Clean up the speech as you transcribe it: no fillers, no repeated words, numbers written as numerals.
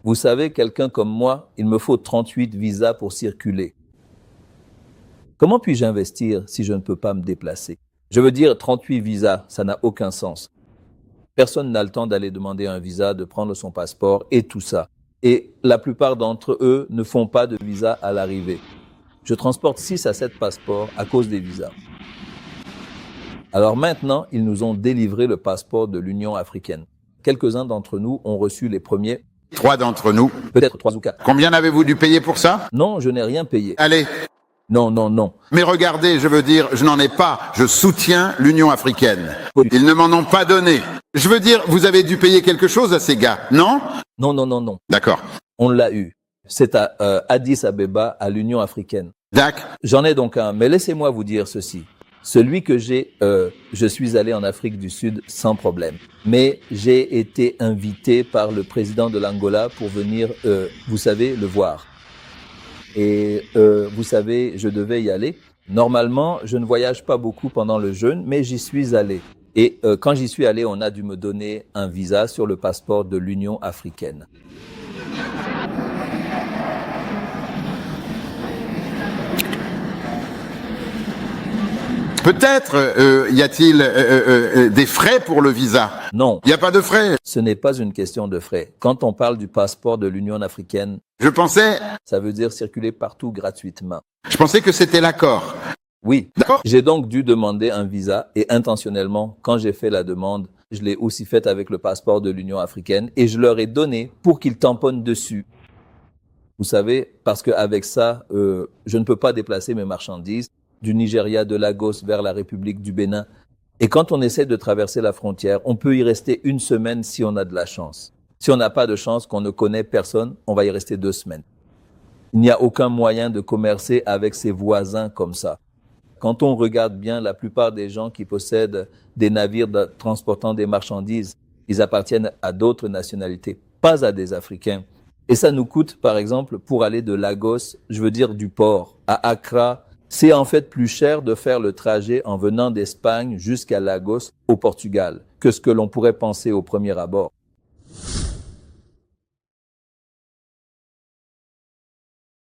Vous savez, quelqu'un comme moi, il me faut 38 visas pour circuler. Comment puis-je investir si je ne peux pas me déplacer? Je veux dire, 38 visas, ça n'a aucun sens. Personne n'a le temps d'aller demander un visa, de prendre son passeport et tout ça. Et la plupart d'entre eux ne font pas de visa à l'arrivée. Je transporte 6 à 7 passeports à cause des visas. Alors maintenant, ils nous ont délivré le passeport de l'Union africaine. Quelques-uns d'entre nous ont reçu les premiers. 3 d'entre nous. Peut-être 3 ou 4. Combien avez-vous dû payer pour ça? Non, je n'ai rien payé. Allez. Non, non, non. Mais regardez, je veux dire, je n'en ai pas. Je soutiens l'Union africaine. Ils ne m'en ont pas donné. Je veux dire, vous avez dû payer quelque chose à ces gars, non? Non, non, non, non. D'accord. On l'a eu. C'est à Addis Abeba, à l'Union africaine. D'accord. J'en ai donc un, mais laissez-moi vous dire ceci. Celui que j'ai, je suis allé en Afrique du Sud sans problème. Mais j'ai été invité par le président de l'Angola pour venir, vous savez, le voir. Et vous savez, je devais y aller. Normalement, je ne voyage pas beaucoup pendant le jeûne, mais j'y suis allé. Et quand j'y suis allé, on a dû me donner un visa sur le passeport de l'Union africaine. Peut-être y a-t-il des frais pour le visa? Non. Il n'y a pas de frais. Ce n'est pas une question de frais. Quand on parle du passeport de l'Union africaine, Je pensais dire circuler partout gratuitement. que c'était l'accord. Oui. D'accord. J'ai donc dû demander un visa et intentionnellement, quand j'ai fait la demande, je l'ai aussi faite avec le passeport de l'Union africaine et je leur ai donné pour qu'ils tamponnent dessus. Vous savez, parce qu'avec ça, je ne peux pas déplacer mes marchandises du Nigeria, de Lagos vers la République du Bénin. Et quand on essaie de traverser la frontière, on peut y rester 1 semaine si on a de la chance. Si on n'a pas de chance, qu'on ne connaît personne, on va y rester 2 semaines. Il n'y a aucun moyen de commercer avec ses voisins comme ça. Quand on regarde bien, la plupart des gens qui possèdent des navires transportant des marchandises, ils appartiennent à d'autres nationalités, pas à des Africains. Et ça nous coûte, par exemple, pour aller de Lagos, je veux dire du port, à Accra, c'est en fait plus cher de faire le trajet en venant d'Espagne jusqu'à Lagos, au Portugal, que ce que l'on pourrait penser au premier abord.